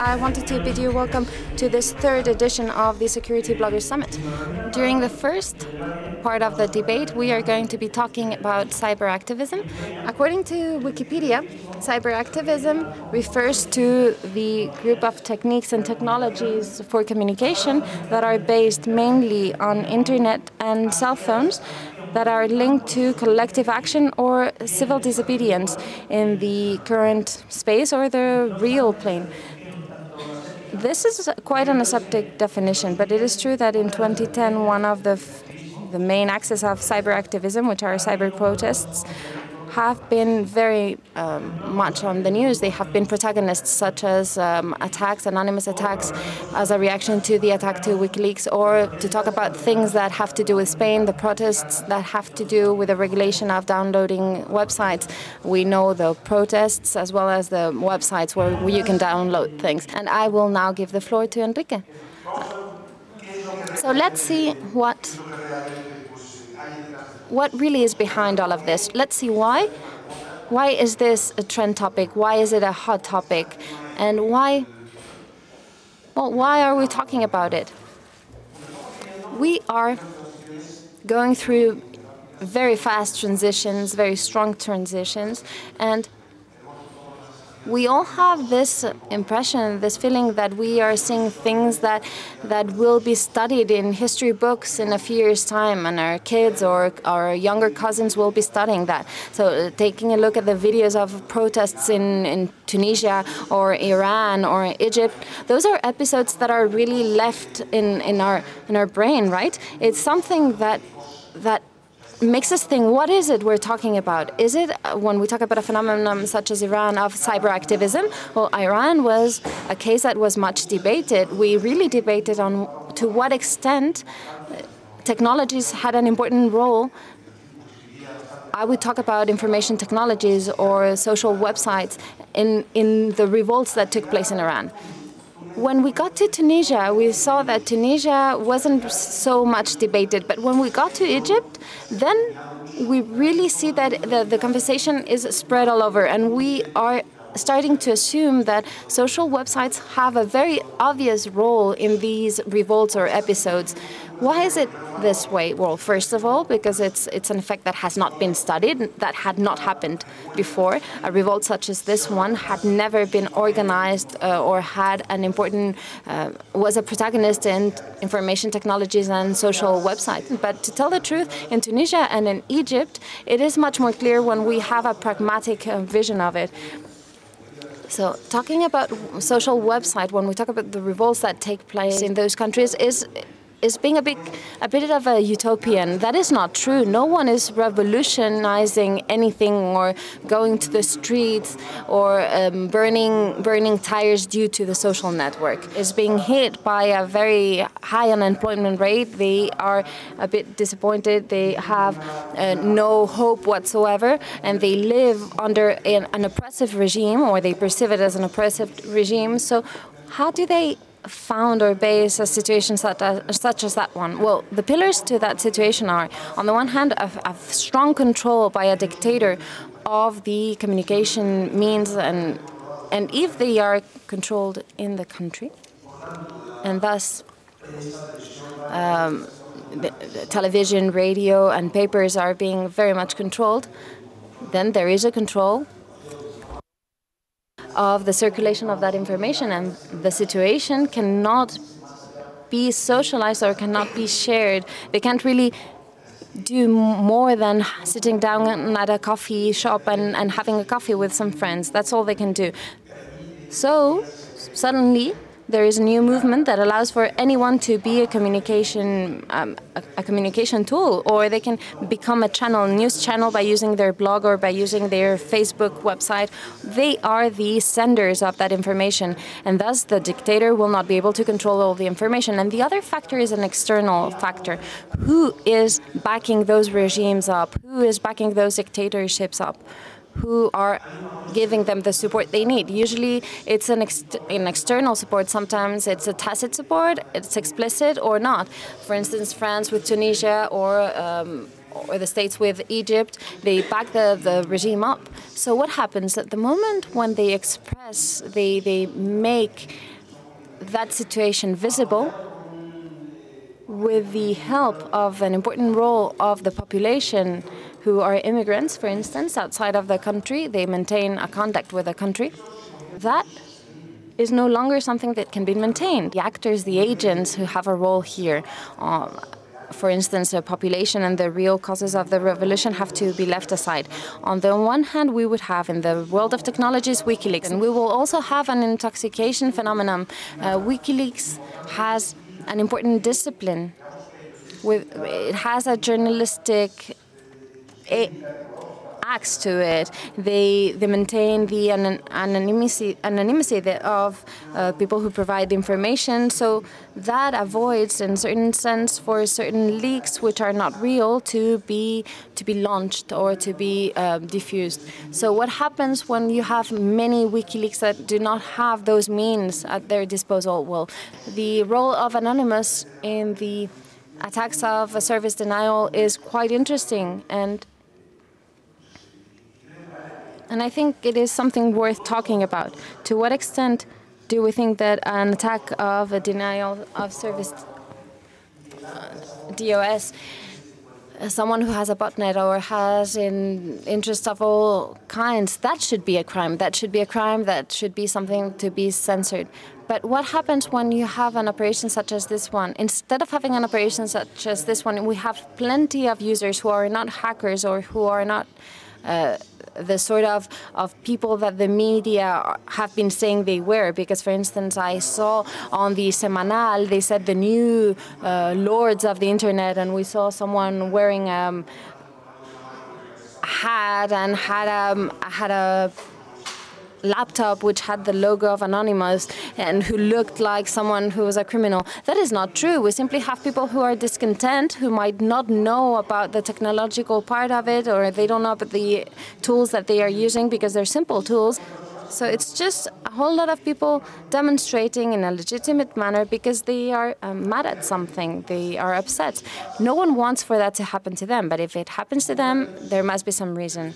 I wanted to bid you welcome to this third edition of the Security Bloggers Summit. During the first part of the debate, we are going to be talking about cyber-activism. According to Wikipedia, cyber-activism refers to the group of techniques and technologies for communication that are based mainly on internet and cell phones that are linked to collective action or civil disobedience in the current space or the real plane. This is quite an aseptic definition, but it is true that in 2010, one of the main axes of cyber-activism, which are cyber protests, have been very much on the news. They have been protagonists such as attacks, anonymous attacks, as a reaction to the attack to WikiLeaks, or to talk about things that have to do with Spain, the protests that have to do with the regulation of downloading websites. We know the protests as well as the websites where you can download things. And I will now give the floor to Enrique. So let's see what really is behind all of this. Let's see why. Why is this a trend topic? Why is it a hot topic? And why are we talking about it? We are going through very fast transitions, very strong transitions, and we all have this impression, this feeling that we are seeing things that will be studied in history books in a few years' time, and our kids or our younger cousins will be studying that. So taking a look at the videos of protests in Tunisia or Iran or Egypt, those are episodes that are really left in our brain, right? It's something that makes us think, what is it we're talking about? Is it, when we talk about a phenomenon such as Iran, of cyber-activism? Well, Iran was a case that was much debated. We really debated on to what extent technologies had an important role. I would talk about information technologies or social websites in the revolts that took place in Iran. When we got to Tunisia, we saw that Tunisia wasn't so much debated. But when we got to Egypt, then we really see that the conversation is spread all over. And we are starting to assume that social websites have a very obvious role in these revolts or episodes. Why is it this way? Well, first of all, because it's an effect that has not been studied, that had not happened before. A revolt such as this one had never been organized or had an important, was a protagonist in information technologies and social websites. But to tell the truth, in Tunisia and in Egypt, it is much more clear when we have a pragmatic vision of it. So talking about social website, when we talk about the revolts that take place in those countries, is being a bit of a utopian. That is not true. No one is revolutionizing anything or going to the streets or burning tires due to the social network. It's being hit by a very high unemployment rate. They are a bit disappointed. They have no hope whatsoever, and they live under an oppressive regime, or they perceive it as an oppressive regime. So how do they found or base a situation such as that one? Well, the pillars to that situation are, on the one hand, a strong control by a dictator of the communication means, and if they are controlled in the country, and thus the television, radio, and papers are being very much controlled, then there is a control of the circulation of that information, and the situation cannot be socialized or cannot be shared. They can't really do more than sitting down at a coffee shop and having a coffee with some friends. That's all they can do. So suddenly there is a new movement that allows for anyone to be a communication tool, or they can become a news channel by using their blog or by using their Facebook website. They are the senders of that information, and thus the dictator will not be able to control all the information. And the other factor is an external factor. Who is backing those regimes up? Who is backing those dictatorships up? Who are giving them the support they need? Usually it's an external support. Sometimes it's a tacit support, it's explicit or not. For instance, France with Tunisia or the States with Egypt, they back the regime up. So what happens at the moment when they express, they make that situation visible with the help of an important role of the population who are immigrants, for instance, outside of the country. They maintain a contact with the country. That is no longer something that can be maintained. The actors, the agents who have a role here, for instance, the population and the real causes of the revolution have to be left aside. On the one hand, we would have in the world of technologies WikiLeaks, and we will also have an intoxication phenomenon. WikiLeaks has an important discipline. It has a journalistic acts to it. They maintain the anonymity of people who provide the information, so that avoids, in a certain sense, for certain leaks which are not real to be launched or to be diffused. So what happens when you have many WikiLeaks that do not have those means at their disposal? Well, the role of Anonymous in the attacks of a service denial is quite interesting, and I think it is something worth talking about. To what extent do we think that an attack of a denial of service, DOS, someone who has a botnet or has an interest of all kinds, that should be a crime. That should be a crime. That should be something to be censored. But what happens when you have an operation such as this one? Instead of having an operation such as this one, we have plenty of users who are not hackers or who are not the sort of people that the media have been saying they were. Because, for instance, I saw on the Semanal, they said the new lords of the internet, and we saw someone wearing a hat and had a laptop which had the logo of Anonymous and who looked like someone who was a criminal. That is not true. We simply have people who are discontent, who might not know about the technological part of it, or they don't know about the tools that they are using because they're simple tools. So it's just a whole lot of people demonstrating in a legitimate manner because they are mad at something. They are upset. No one wants for that to happen to them, but if it happens to them, there must be some reason.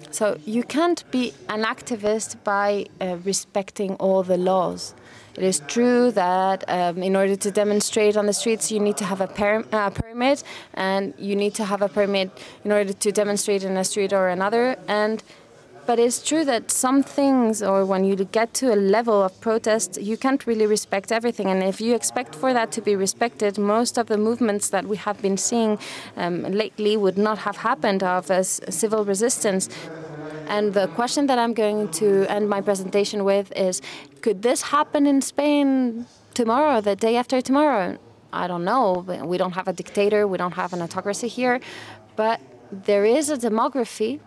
So you can't be an activist by respecting all the laws. It is true that in order to demonstrate on the streets, you need to have a permit, and you need to have a permit in order to demonstrate in a street or another. But it's true that some things, or when you get to a level of protest, you can't really respect everything. And if you expect for that to be respected, most of the movements that we have been seeing lately would not have happened of as civil resistance. And the question that I'm going to end my presentation with is, could this happen in Spain tomorrow, the day after tomorrow? I don't know. We don't have a dictator. We don't have an autocracy here. But there is a demography,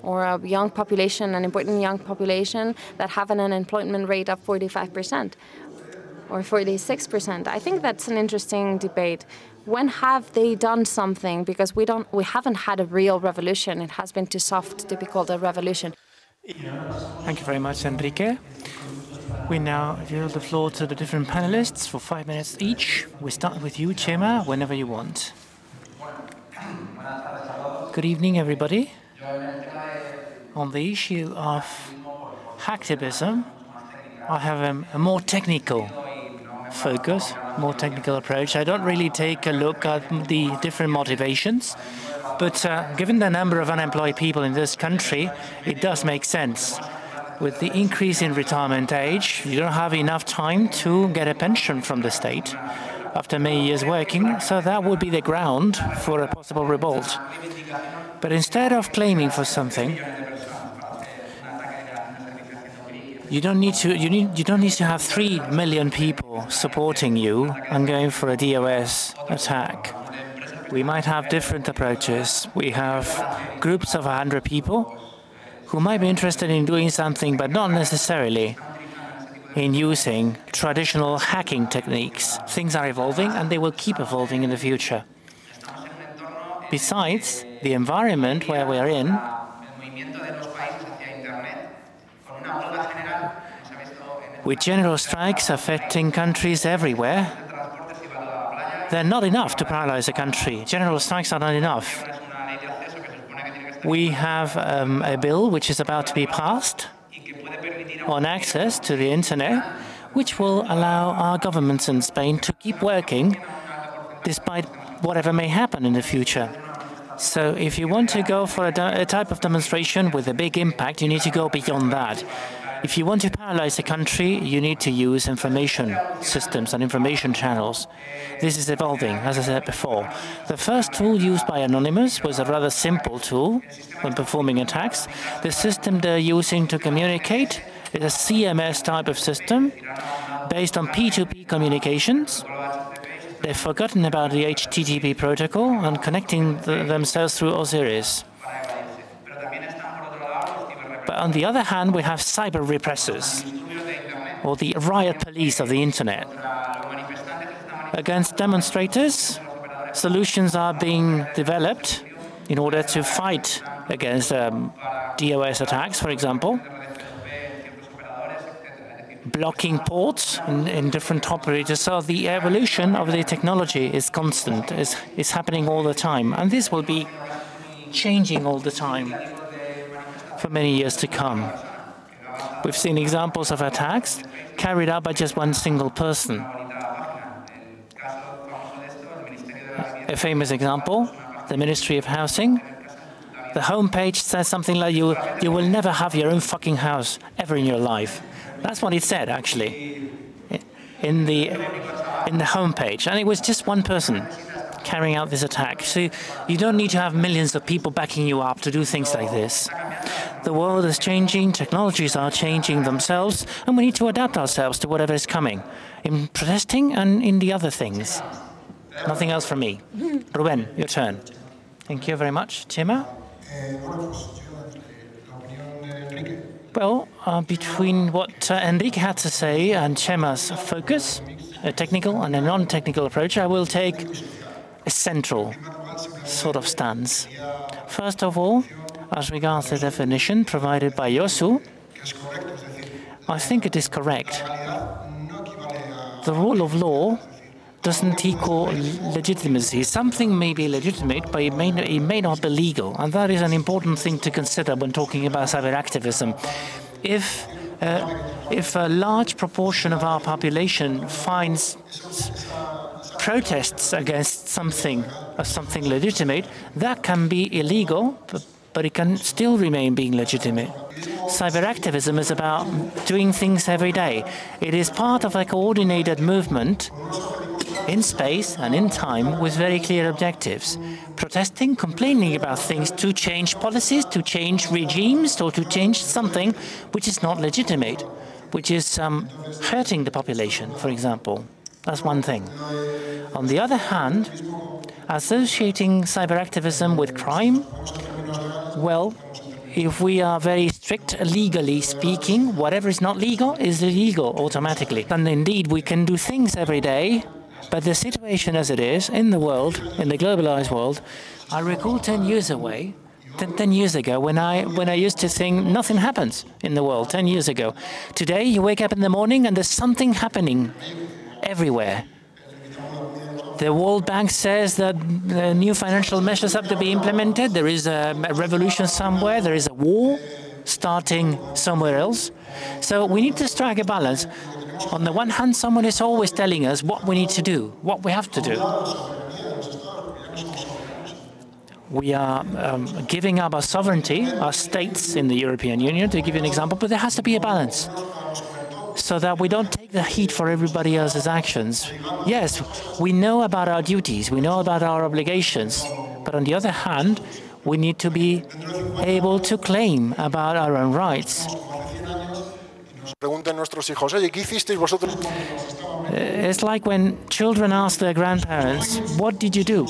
or a young population, an important young population, that have an unemployment rate of 45% or 46%. I think that's an interesting debate. When have they done something? Because we haven't had a real revolution. It has been too soft to be called a revolution. Thank you very much, Enrique. We now yield the floor to the different panelists for 5 minutes each. We start with you, Chema, whenever you want. Good evening, everybody. On the issue of hacktivism, I have a more technical focus, more technical approach. I don't really take a look at the different motivations, but given the number of unemployed people in this country, it does make sense. With the increase in retirement age, you don't have enough time to get a pension from the state after many years working, so that would be the ground for a possible revolt. But instead of claiming for something, you don't need to have 3 million people supporting you and going for a DOS attack. We might have different approaches. We have groups of 100 people who might be interested in doing something, but not necessarily in using traditional hacking techniques. Things are evolving, and they will keep evolving in the future. Besides, the environment where we are in, with general strikes affecting countries everywhere, they're not enough to paralyze a country. General strikes are not enough. We have a bill which is about to be passed on access to the internet, which will allow our governments in Spain to keep working despite whatever may happen in the future. So if you want to go for a type of demonstration with a big impact, you need to go beyond that. If you want to paralyze a country, you need to use information systems and information channels. This is evolving, as I said before. The first tool used by Anonymous was a rather simple tool when performing attacks. The system they're using to communicate is a CMS type of system based on P2P communications. They've forgotten about the HTTP protocol and connecting themselves through Osiris. But on the other hand, we have cyber repressors, or the riot police of the internet. Against demonstrators, solutions are being developed in order to fight against DOS attacks, for example, blocking ports in different operators. So the evolution of the technology is constant, is happening all the time, and this will be changing all the time for many years to come. We've seen examples of attacks carried out by just one single person. A famous example, the Ministry of Housing. The homepage says something like, you will never have your own fucking house ever in your life. That's what it said, actually, in the homepage. And it was just one person carrying out this attack. So you don't need to have millions of people backing you up to do things like this. The world is changing, technologies are changing themselves, and we need to adapt ourselves to whatever is coming, in protesting and in the other things. Nothing else from me. Ruben, your turn. Thank you very much. Chema? Well, between what Enrique had to say and Chema's focus, a technical and a non-technical approach, I will take a central sort of stance. First of all, as regards the definition provided by Yosu, I think it is correct. The rule of law doesn't equal legitimacy. Something may be legitimate, but it may not be legal, and that is an important thing to consider when talking about cyber activism. If a large proportion of our population finds protests against something as something legitimate, that can be illegal, but it can still remain being legitimate. Cyber activism is about doing things every day. It is part of a coordinated movement in space and in time with very clear objectives. Protesting, complaining about things to change policies, to change regimes, or to change something which is not legitimate, which is hurting the population, for example. That's one thing. On the other hand, associating cyber activism with crime, well, if we are very strict, legally speaking, whatever is not legal is illegal automatically. And indeed, we can do things every day, but the situation as it is in the world, in the globalized world, I recall 10 years ago, when I used to think nothing happens in the world 10 years ago. Today, you wake up in the morning and there's something happening everywhere. The World Bank says that the new financial measures have to be implemented. There is a revolution somewhere. There is a war starting somewhere else. So we need to strike a balance. On the one hand, someone is always telling us what we need to do, what we have to do. We are giving up our sovereignty, our states in the European Union, to give you an example, but there has to be a balance, so that we don't take the heat for everybody else's actions. Yes, we know about our duties, we know about our obligations, but on the other hand, we need to be able to claim about our own rights. It's like when children ask their grandparents, "What did you do?"